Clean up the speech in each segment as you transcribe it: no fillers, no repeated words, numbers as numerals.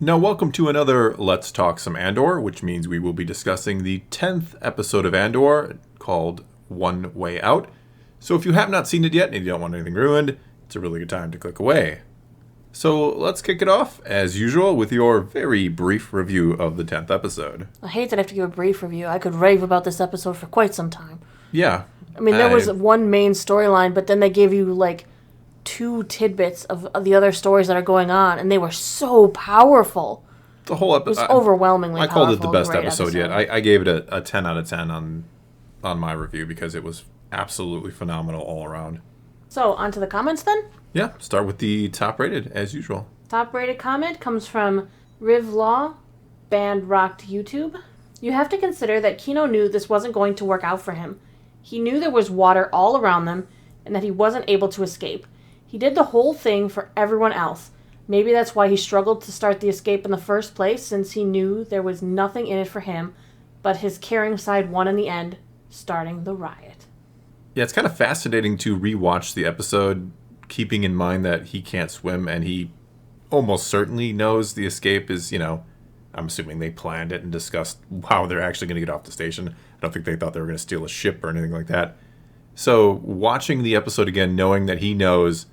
Now, welcome to another Let's Talk Some Andor, which means we will be discussing the 10th episode of Andor, called One Way Out. So if you have not seen it yet and you don't want anything ruined, it's a really good time to click away. So let's kick it off, as usual, with your very brief review of the 10th episode. I hate that I have to give a brief review. I could rave about this episode for quite some time. Yeah. I mean, there was one main storyline, but then they gave you, like, two tidbits of the other stories that are going on, and they were so powerful. The whole episode was overwhelmingly powerful. I called it the best episode yet. I gave it a 10 out of 10 on my review because it was absolutely phenomenal all around. So, on to the comments then? Yeah, start with the top rated, as usual. Top rated comment comes from Riv Law, Band Rocked YouTube. You have to consider that Kino knew this wasn't going to work out for him. He knew there was water all around them, and that he wasn't able to escape. He did the whole thing for everyone else. Maybe that's why he struggled to start the escape in the first place, since he knew there was nothing in it for him, but his caring side won in the end, starting the riot. Yeah, it's kind of fascinating to rewatch the episode, keeping in mind that he can't swim, and he almost certainly knows the escape is, I'm assuming they planned it and discussed how they're actually going to get off the station. I don't think they thought they were going to steal a ship or anything like that. So watching the episode again, knowing that he knows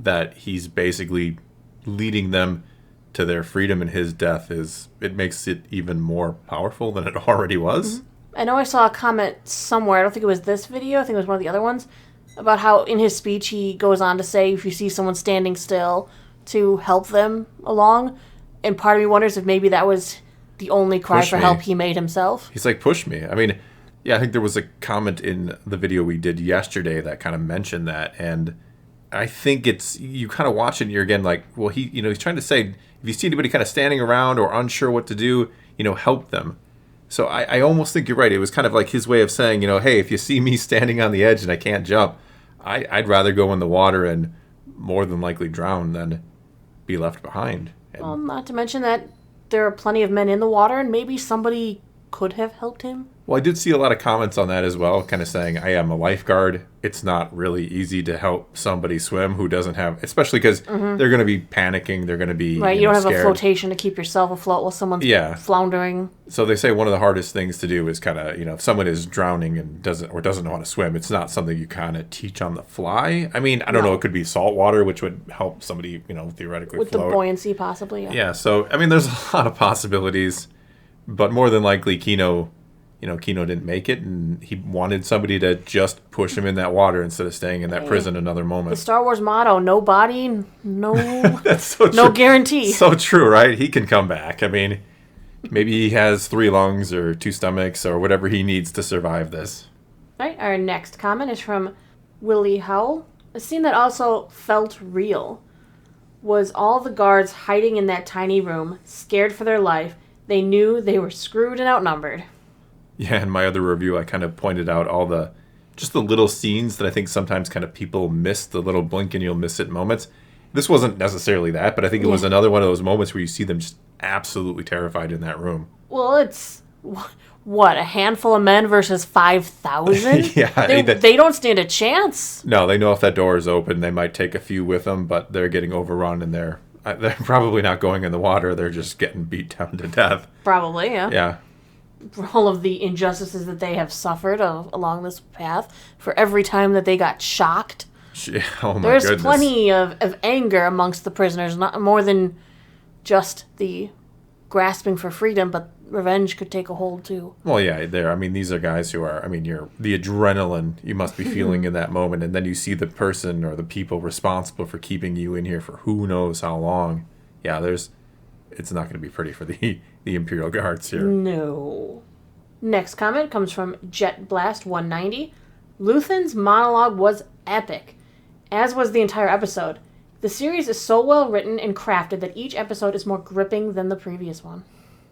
that he's basically leading them to their freedom and his death, it makes it even more powerful than it already was. Mm-hmm. I know I saw a comment somewhere, I don't think it was this video, I think it was one of the other ones, about how in his speech he goes on to say if you see someone standing still to help them along, and part of me wonders if maybe that was the only cry for help he made himself. He's like, push me. I mean, yeah, I think there was a comment in the video we did yesterday that kind of mentioned that, and I think you kind of watch it and you're again like, well, he's trying to say, if you see anybody kind of standing around or unsure what to do, help them. So I almost think you're right. It was kind of like his way of saying, hey, if you see me standing on the edge and I can't jump, I'd rather go in the water and more than likely drown than be left behind. And, well, not to mention that there are plenty of men in the water and maybe somebody could have helped him. Well, I did see a lot of comments on that as well, kind of saying, I am a lifeguard. It's not really easy to help somebody swim who doesn't have, especially because they're going to be panicking. They're going to be right. You don't have scared. A flotation to keep yourself afloat while someone's floundering. So they say one of the hardest things to do is kind of, if someone is drowning and doesn't know how to swim, it's not something you kind of teach on the fly. I mean, I don't know. It could be salt water, which would help somebody, theoretically with float. The buoyancy, possibly. Yeah. So, I mean, there's a lot of possibilities, but more than likely, Kino didn't make it, and he wanted somebody to just push him in that water instead of staying in that prison another moment. The Star Wars motto, no body, no That's so true. No guarantee. So true, right? He can come back. I mean, maybe he has 3 lungs or 2 stomachs or whatever he needs to survive this. Right, our next comment is from Willie Howell. A scene that also felt real was all the guards hiding in that tiny room, scared for their life. They knew they were screwed and outnumbered. Yeah, in my other review, I kind of pointed out all the little scenes that I think sometimes kind of people miss, the little blink and you'll miss it moments. This wasn't necessarily that, but I think it was another one of those moments where you see them just absolutely terrified in that room. Well, it's, what, a handful of men versus 5,000? Yeah. They don't stand a chance. No, they know if that door is open, they might take a few with them, but they're getting overrun and they're probably not going in the water. They're just getting beat down to death. Probably, yeah. Yeah. For all of the injustices that they have suffered along this path, for every time that they got shocked. Oh my There's goodness. plenty of anger amongst the prisoners, not more than just the grasping for freedom, but revenge could take a hold too. Well, yeah, these are guys who are, you're the adrenaline you must be feeling in that moment, and then you see the person or the people responsible for keeping you in here for who knows how long. Yeah, it's not going to be pretty for the Imperial Guards here. No. Next comment comes from JetBlast190. Luthen's monologue was epic, as was the entire episode. The series is so well written and crafted that each episode is more gripping than the previous one.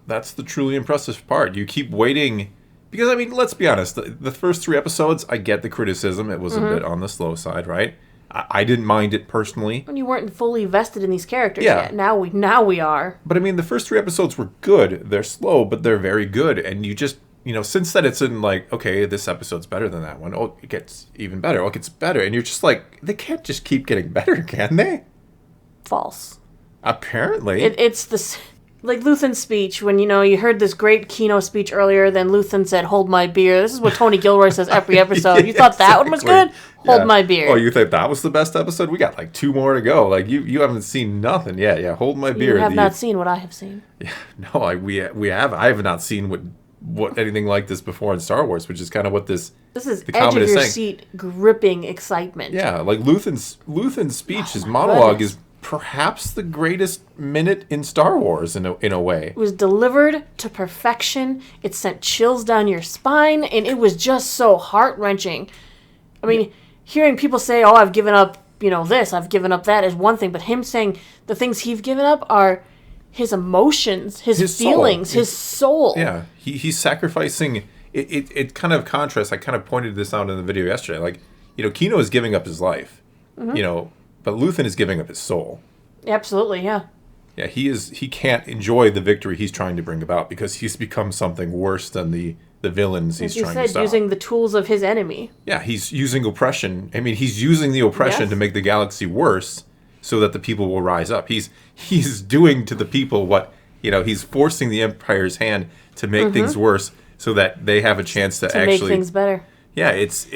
That's the truly impressive part. You keep waiting, because, let's be honest, the first 3 episodes, I get the criticism. It was a bit on the slow side, right? I didn't mind it personally. When you weren't fully vested in these characters yet. Now we are. But the first 3 episodes were good. They're slow, but they're very good. And you just, since then it's in like, okay, this episode's better than that one. Oh, it gets even better. Oh, it gets better. And you're just like, they can't just keep getting better, can they? False. Apparently. It's the Like Luthen's speech, when, you heard this great Kino speech earlier, then Luthen said, hold my beer. This is what Tony Gilroy says every episode. You thought that one was good? Hold my beer. Oh, you think that was the best episode? We got like 2 more to go. Like, you haven't seen nothing yet. Yeah, hold my beer. You have not seen what I have seen. Yeah, no, we have. I have not seen what anything like this before in Star Wars, which is kind of what this is the edge of your saying. seat gripping excitement. Yeah, like Luthen's speech, his monologue is perhaps the greatest minute in Star Wars in a way. It was delivered to perfection. It sent chills down your spine, and it was just so heart-wrenching. I mean, hearing people say, "Oh, I've given up, this, I've given up that," is one thing, but him saying the things he's given up are his emotions, his feelings, his soul. Yeah, he's sacrificing. It kind of contrasts. I kind of pointed this out in the video yesterday. Like, Kino is giving up his life, but Luthen is giving up his soul. Absolutely, yeah. Yeah, he can't enjoy the victory he's trying to bring about because he's become something worse than the villains he's trying to stop. Using the tools of his enemy. Yeah, he's using oppression. I mean, he's using the oppression to make the galaxy worse so that the people will rise up. He's doing to the people what, he's forcing the Empire's hand to make things worse so that they have a chance to actually make things better. Yeah, it's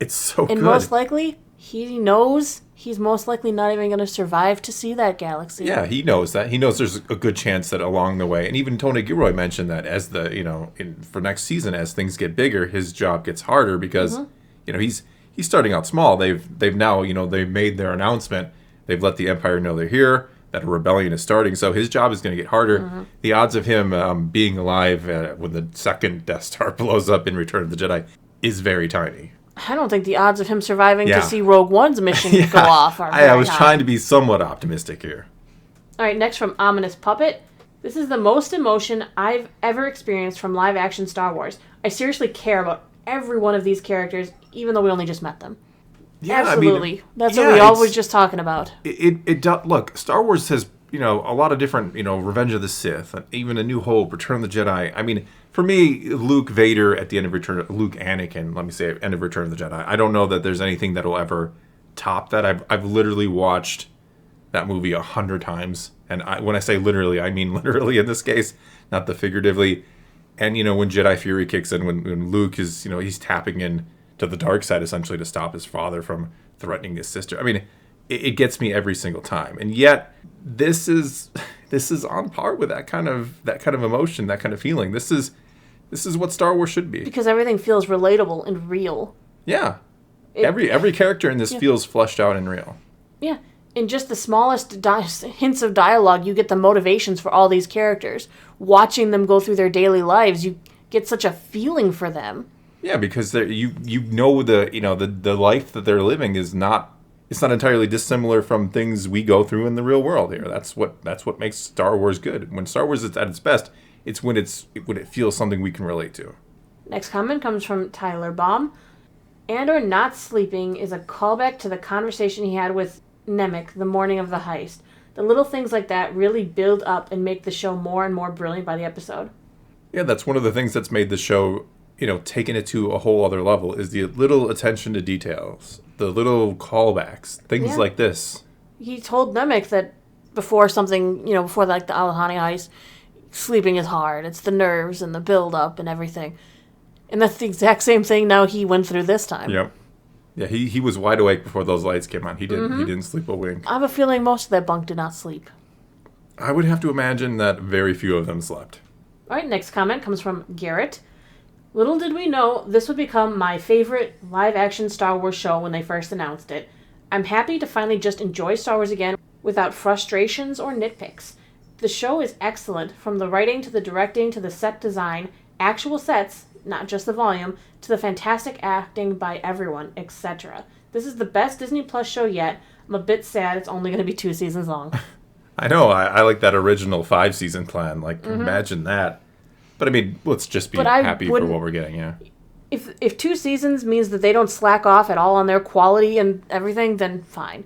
so good. And most likely, he knows he's most likely not even going to survive to see that galaxy. Yeah, he knows that. He knows there's a good chance that along the way, and even Tony Gilroy mentioned that as for next season, as things get bigger, his job gets harder because, he's starting out small. They've now, they've made their announcement. They've let the Empire know they're here, that a rebellion is starting. So his job is going to get harder. The odds of him being alive when the second Death Star blows up in Return of the Jedi is very tiny. I don't think the odds of him surviving to see Rogue One's mission go off are very I was high. trying to be somewhat optimistic here. All right, next from Ominous Puppet. This is the most emotion I've ever experienced from live-action Star Wars. I seriously care about every one of these characters, even though we only just met them. Yeah, absolutely. I mean, that's what we all were just talking about. Look, Star Wars has, a lot of different, Revenge of the Sith, even A New Hope, Return of the Jedi. I mean, for me, Luke Vader at the end of Luke Anakin, let me say, end of Return of the Jedi. I don't know that there's anything that will ever top that. I've literally watched that movie 100 times. And when I say literally, I mean literally in this case, not the figuratively. And, when Jedi Fury kicks in, when Luke is, he's tapping in to the dark side essentially to stop his father from threatening his sister. I mean, it gets me every single time. And yet, this is on par with that kind of emotion, that kind of feeling. This is what Star Wars should be. Because everything feels relatable and real. Yeah. Every character in this feels fleshed out and real. Yeah. In just the smallest hints of dialogue, you get the motivations for all these characters. Watching them go through their daily lives, you get such a feeling for them. Yeah, because the life that they're living is not entirely dissimilar from things we go through in the real world here. That's what makes Star Wars good. When Star Wars is at its best, it's when it feels something we can relate to. Next comment comes from Tyler Baum. Andor not sleeping is a callback to the conversation he had with Nemec the morning of the heist. The little things like that really build up and make the show more and more brilliant by the episode. Yeah, that's one of the things that's made the show, taking it to a whole other level is the little attention to details, the little callbacks, things like this. He told Nemec that before something, before like the Alahani heist, sleeping is hard. It's the nerves and the build-up and everything. And that's the exact same thing now he went through this time. Yep. Yeah, he was wide awake before those lights came on. He didn't sleep a wink. I have a feeling most of that bunk did not sleep. I would have to imagine that very few of them slept. All right, next comment comes from Garrett. Little did we know this would become my favorite live-action Star Wars show when they first announced it. I'm happy to finally just enjoy Star Wars again without frustrations or nitpicks. The show is excellent, from the writing to the directing to the set design, actual sets, not just the volume, to the fantastic acting by everyone, etc. This is the best Disney Plus show yet. I'm a bit sad it's only going to be 2 seasons long. I know, I like that original 5-season plan. Like, imagine that. But I mean, let's just be happy for what we're getting, yeah. If 2 seasons means that they don't slack off at all on their quality and everything, then fine.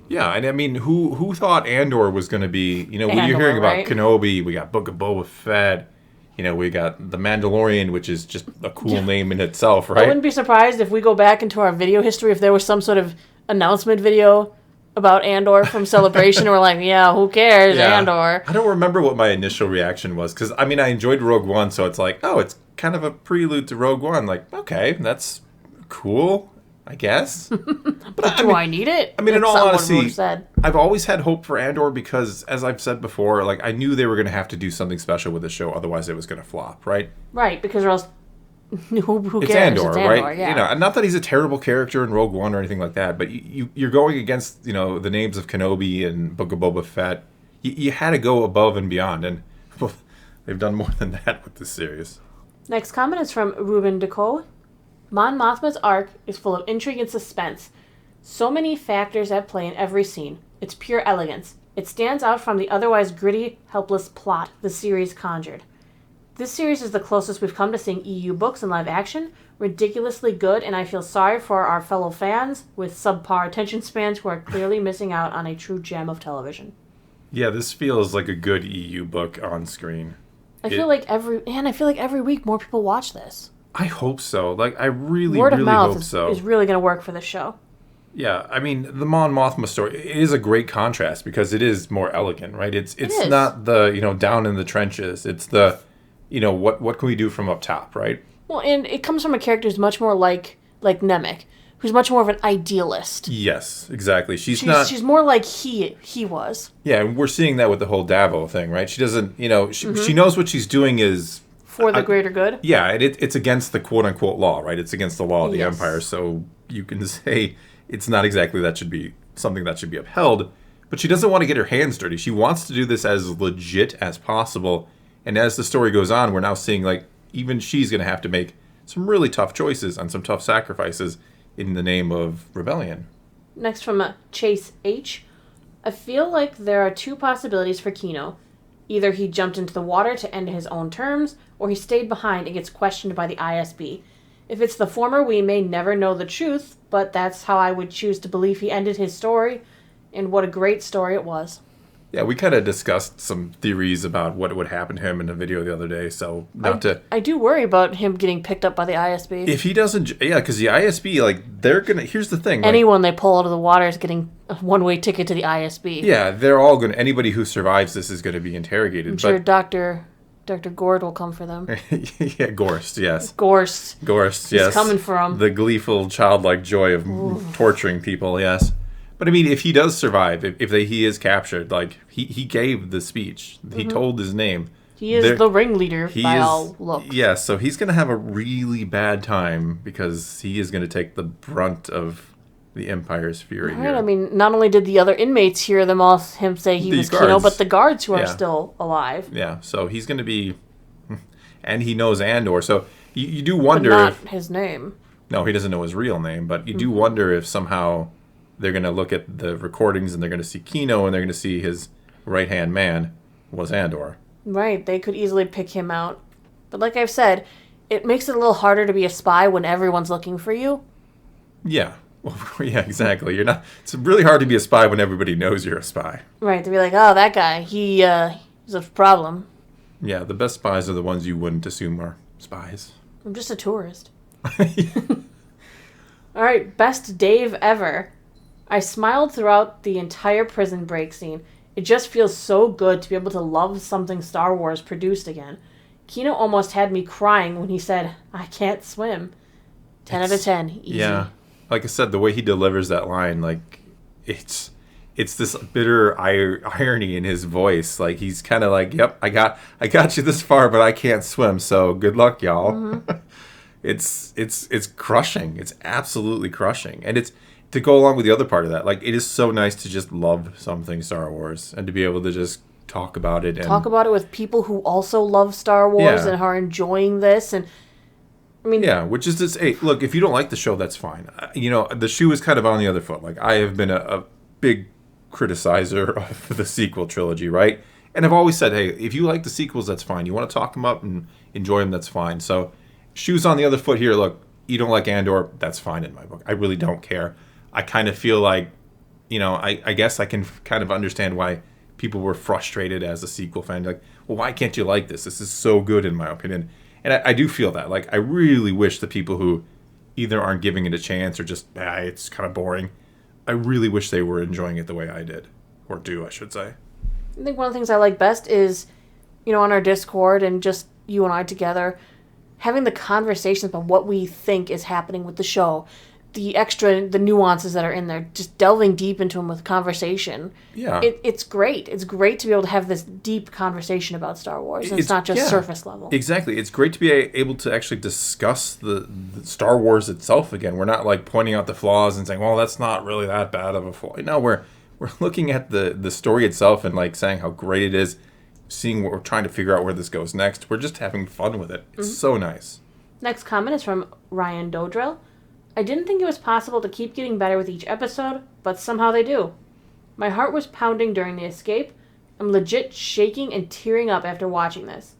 Yeah, and I mean, who thought Andor was going to be, when you're hearing about Kenobi, we got Book of Boba Fett, we got The Mandalorian, which is just a cool name in itself, right? I wouldn't be surprised if we go back into our video history if there was some sort of announcement video about Andor from Celebration. We're like, yeah, who cares, Andor? I don't remember what my initial reaction was, because, I mean, I enjoyed Rogue One, so it's like, oh, it's kind of a prelude to Rogue One. Like, okay, that's cool, I guess. But do I need it? I mean, in all honesty, said. I've always had hope for Andor because, as I've said before, like, I knew they were going to have to do something special with the show, otherwise it was going to flop, right? Right, because or else, who cares? It's Andor, right? Yeah. You know, and not that he's a terrible character in Rogue One or anything like that, but you're going against, you know, the names of Kenobi and Book of Boba Fett. You had to go above and beyond, and well, they've done more than that with this series. Next comment is from Ruben Decaux. Mon Mothma's arc is full of intrigue and suspense. So many factors at play in every scene. It's pure elegance. It stands out from the otherwise gritty, helpless plot the series conjured. This series is the closest we've come to seeing EU books in live action, ridiculously good, and I feel sorry for our fellow fans with subpar attention spans who are clearly missing out on a true gem of television. Yeah, this feels like a good EU book on screen. I feel like every week more people watch this. I hope so. Like, I really, Word of really mouth hope so. is really going to work for this show. Yeah, I mean, the Mon Mothma story is a great contrast because it is more elegant, right? It's not the, you know, down in the trenches. It's the, you know, what can we do from up top, right? Well, and it comes from a character who's much more like Nemec, who's much more of an idealist. Yes, exactly. She's more like he was. Yeah, and we're seeing that with the whole Davo thing, right? She doesn't, you know, she knows what she's doing is for the greater good. Yeah, it's against the quote unquote law, right? It's against the law of the Empire, so you can say it's not exactly that should be something that should be upheld, but she doesn't want to get her hands dirty. She wants to do this as legit as possible. And as the story goes on, we're now seeing, like, even she's going to have to make some really tough choices and some tough sacrifices in the name of rebellion. Next from Chase H. I feel like there are two possibilities for Kino. Either he jumped into the water to end his own terms, or he stayed behind and gets questioned by the ISB. If it's the former, we may never know the truth, but that's how I would choose to believe he ended his story, and what a great story it was. Yeah, we kind of discussed some theories about what would happen to him in a video the other day, so I do worry about him getting picked up by the ISB. If he doesn't... Yeah, because the ISB, like, they're going to... Here's the thing. Anyone they pull out of the water is getting a one-way ticket to the ISB. Yeah, they're all going to... Anybody who survives this is going to be interrogated. I'm sure Dr. Gord will come for them. Yeah, Gorst, yes. Gorst, yes. He's coming for them. The gleeful, childlike joy of torturing people, yes. But I mean, if he does survive, if he is captured, like, he gave the speech. He told his name. He is the ringleader by all looks. Yeah, so he's going to have a really bad time because he is going to take the brunt of the Empire's fury here. I mean, not only did the other inmates hear him say he was Kino, but the guards who are still alive. Yeah, so he's going to be... And he knows Andor, so you do wonder... But not his name. No, he doesn't know his real name, but you do wonder if somehow... They're going to look at the recordings and they're going to see Kino and they're going to see his right-hand man was Andor. Right, they could easily pick him out. But like I've said, it makes it a little harder to be a spy when everyone's looking for you. Yeah. Well, yeah, exactly. It's really hard to be a spy when everybody knows you're a spy. Right, to be like, oh, that guy, he's a problem. Yeah, the best spies are the ones you wouldn't assume are spies. I'm just a tourist. All right, best Dave ever. I smiled throughout the entire prison break scene. It just feels so good to be able to love something Star Wars produced again. Kino almost had me crying when he said, I can't swim. 10 out of 10. Easy. Yeah. Like I said, the way he delivers that line, like, it's this bitter irony in his voice. Like, he's kind of like, yep, I got you this far, but I can't swim, so good luck, y'all. Mm-hmm. It's crushing. It's absolutely crushing. And it's to go along with the other part of that, like, it is so nice to just love something Star Wars and to be able to just talk about it. Talk about it with people who also love Star Wars and are enjoying this. And I mean... Yeah, which is this, hey, look, if you don't like the show, that's fine. You know, the shoe is kind of on the other foot. Like, I have been a big criticizer of the sequel trilogy, right? And I've always said, hey, if you like the sequels, that's fine. You want to talk them up and enjoy them, that's fine. So, shoes on the other foot here. Look, you don't like Andor, that's fine in my book. I really don't care. I kind of feel like, you know, I guess I can kind of understand why people were frustrated as a sequel fan. Like, well, why can't you like this? This is so good, in my opinion. And I do feel that. Like, I really wish the people who either aren't giving it a chance or just, it's kind of boring, I really wish they were enjoying it the way I did. Or do, I should say. I think one of the things I like best is, on our Discord and just you and I together, having the conversations about what we think is happening with the show, the nuances that are in there, just delving deep into them with conversation. Yeah. It's great. It's great to be able to have this deep conversation about Star Wars. And it's not just surface level. Exactly. It's great to be able to actually discuss the Star Wars itself again. We're not like pointing out the flaws and saying, well, that's not really that bad of a flaw. No, we're looking at the story itself and like saying how great it is, seeing what we're trying to figure out where this goes next. We're just having fun with it. It's so nice. Next comment is from Ryan Dodrell. I didn't think it was possible to keep getting better with each episode, but somehow they do. My heart was pounding during the escape. I'm legit shaking and tearing up after watching this.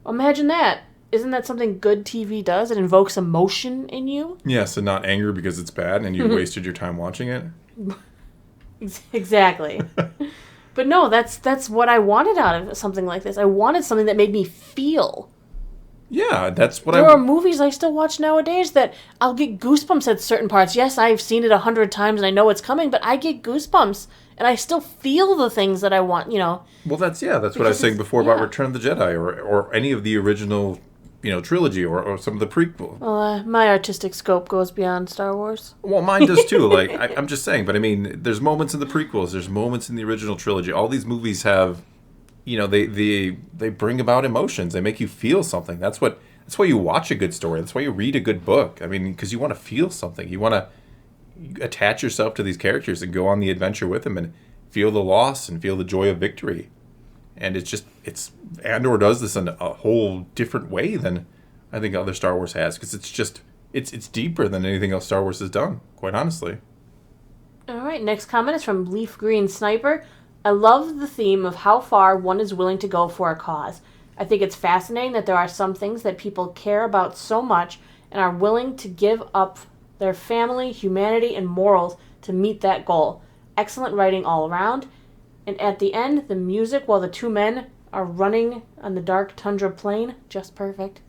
Imagine that. Isn't that something good TV does? It invokes emotion in you? Yes, and not anger because it's bad and you wasted your time watching it. Exactly. But no, that's what I wanted out of something like this. I wanted something that made me feel. Yeah, that's what There are movies I still watch nowadays that I'll get goosebumps at certain parts. Yes, I've seen it 100 times and I know it's coming, but I get goosebumps and I still feel the things that I want, Well, that's what I was saying before about Return of the Jedi or any of the original, trilogy or some of the prequel. Well, my artistic scope goes beyond Star Wars. Well, mine does too. Like I'm just saying, but I mean, there's moments in the prequels, there's moments in the original trilogy. All these movies have. They bring about emotions. They make you feel something. That's why you watch a good story. That's why you read a good book. I mean, because you want to feel something. You want to attach yourself to these characters and go on the adventure with them and feel the loss and feel the joy of victory. And it's Andor does this in a whole different way than I think other Star Wars has, because it's deeper than anything else Star Wars has done, quite honestly. All right, next comment is from Leaf Green Sniper. I love the theme of how far one is willing to go for a cause. I think it's fascinating that there are some things that people care about so much and are willing to give up their family, humanity, and morals to meet that goal. Excellent writing all around. And at the end, the music while the two men are running on the dark tundra plain, just perfect.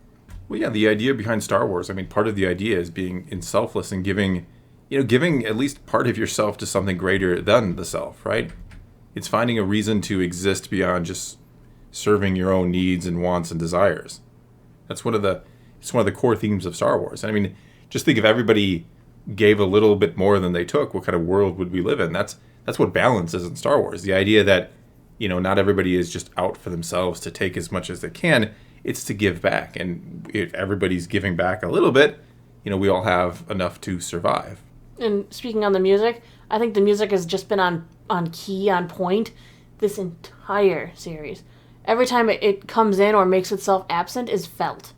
Well, yeah, the idea behind Star Wars, I mean, part of the idea is being selfless and giving at least part of yourself to something greater than the self, right? It's finding a reason to exist beyond just serving your own needs and wants and desires. It's one of the core themes of Star Wars. I mean, just think if everybody gave a little bit more than they took, what kind of world would we live in? That's what balance is in Star Wars. The idea that, not everybody is just out for themselves to take as much as they can. It's to give back. And if everybody's giving back a little bit, we all have enough to survive. And speaking on the music, I think the music has just been on key, on point, this entire series. Every time it comes in or makes itself absent is felt.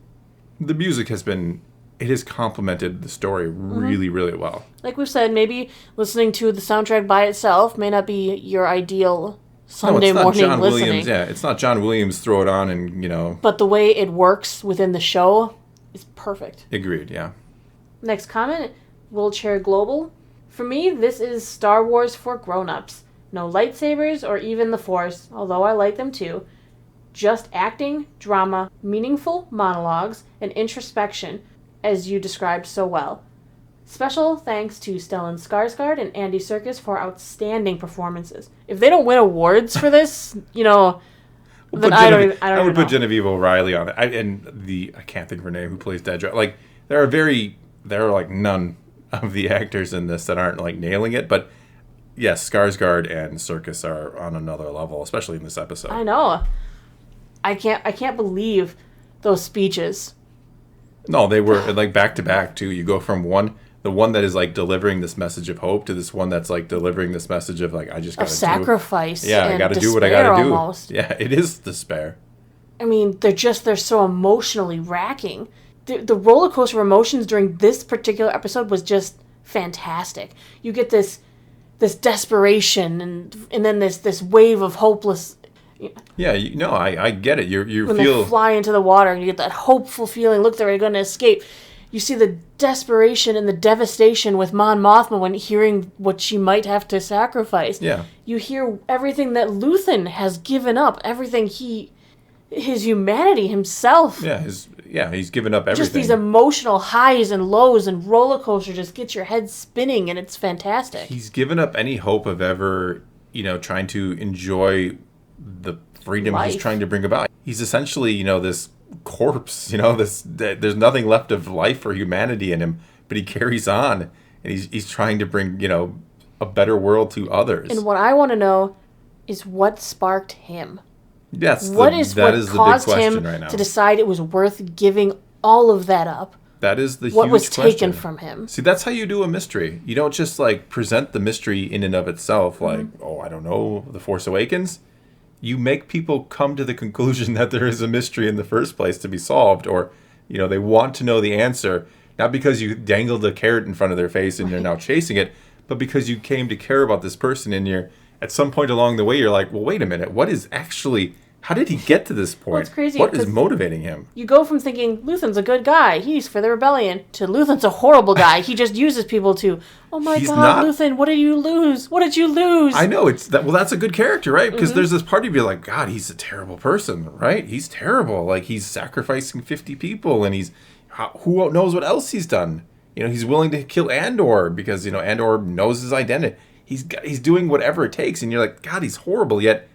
The music has complemented the story really, really well. Like we've said, maybe listening to the soundtrack by itself may not be your ideal Sunday morning John listening. Williams, yeah, it's not John Williams, throw it on and, But the way it works within the show is perfect. Agreed, yeah. Next comment, Wheelchair Global. For me, this is Star Wars for grown-ups. No lightsabers or even the Force, although I like them too. Just acting, drama, meaningful monologues, and introspection, as you described so well. Special thanks to Stellan Skarsgård and Andy Serkis for outstanding performances. If they don't win awards for this, then I don't even know. I would put Genevieve O'Reilly on it. I can't think of her name, who plays Dedra. Like, there are like none of the actors in this that aren't like nailing it, but yes, Skarsgård and Serkis are on another level, especially in this episode. I know. I can't believe those speeches. No, they were like back to back too. You go from the one that is like delivering this message of hope to this one that's like delivering this message of like, I just gotta sacrifice. Yeah, I gotta do what I gotta do. Almost. Yeah, it is despair. I mean, they're so emotionally racking. The roller coaster of emotions during this particular episode was just fantastic. You get this desperation and then this wave of hopeless. Yeah, I get it. You when feel they fly into the water and you get that hopeful feeling. Look, they're going to escape. You see the desperation and the devastation with Mon Mothma when hearing what she might have to sacrifice. Yeah. You hear everything that Luthen has given up. Everything his humanity himself. Yeah, Yeah, he's given up everything. Just these emotional highs and lows and roller coaster just gets your head spinning, and it's fantastic. He's given up any hope of ever, trying to enjoy the freedom Life. he's trying to bring about. He's essentially, this corpse, there's nothing left of life or humanity in him, but he carries on, and he's trying to bring, a better world to others. And what I want to know is what sparked him. That What is the big caused question him right now. to decide it was worth giving all of that up? That is the huge What was question. taken from him? See, that's how you do a mystery. You don't just present the mystery in and of itself, I don't know, The Force Awakens. You make people come to the conclusion that there is a mystery in the first place to be solved, or they want to know the answer, not because you dangled a carrot in front of their face and you're now chasing it, but because you came to care about this person, and at some point along the way you're like, well, wait a minute, how did he get to this point? Well, it's crazy. What is motivating him? You go from thinking Luthen's a good guy, he's for the rebellion, to Luthen's a horrible guy. He just uses people to, oh my God, Luthen, what did you lose? What did you lose? I know that's a good character, right? Because there's this part of you like, God, he's a terrible person, right? He's terrible. He's sacrificing 50 people, and who knows what else he's done? He's willing to kill Andor because Andor knows his identity. He's doing whatever it takes, and you're like, God, he's horrible. Yet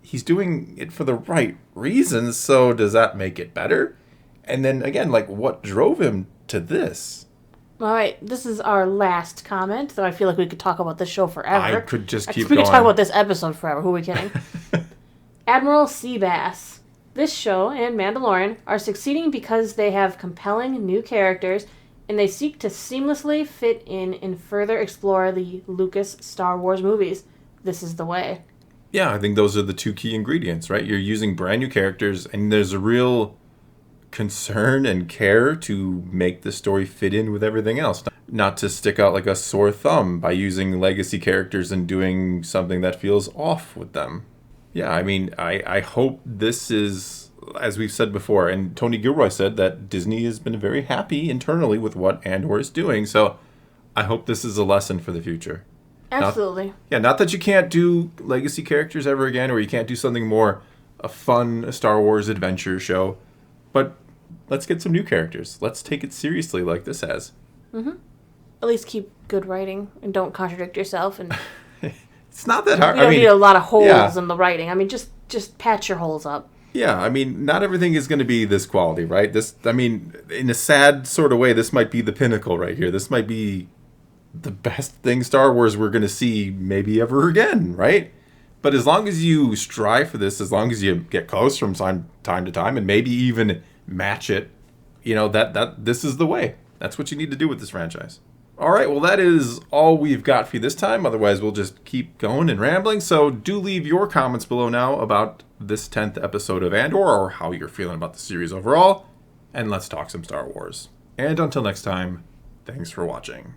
he's doing it for the right reasons. So does that make it better? And then again, what drove him to this? All right, this is our last comment, though I feel like we could talk about this show forever. I could just keep We going. could talk about this episode forever. Who are we kidding? Admiral Seabass. This show and Mandalorian are succeeding because they have compelling new characters, and they seek to seamlessly fit in and further explore the Lucas Star Wars movies. This is the way. Yeah, I think those are the two key ingredients, right? You're using brand new characters, and there's a real concern and care to make the story fit in with everything else. Not to stick out like a sore thumb by using legacy characters and doing something that feels off with them. Yeah, I hope this is, as we've said before, and Tony Gilroy said that Disney has been very happy internally with what Andor is doing, so I hope this is a lesson for the future. Absolutely. Not that you can't do legacy characters ever again, or you can't do something more a fun Star Wars adventure show, but let's get some new characters. Let's take it seriously like this has. Mm-hmm. At least keep good writing and don't contradict yourself. And it's not that hard. We don't need a lot of holes in the writing. Just patch your holes up. Yeah, not everything is going to be this quality, right? In a sad sort of way, this might be the pinnacle right here. This might be the best thing Star Wars we're going to see maybe ever again, right? But as long as you strive for this, as long as you get close from time to time, and maybe even match it, that this is the way. That's what you need to do with this franchise. All right, well, that is all we've got for you this time. Otherwise, we'll just keep going and rambling. So do leave your comments below now about this 10th episode of Andor, or how you're feeling about the series overall. And let's talk some Star Wars. And until next time, thanks for watching.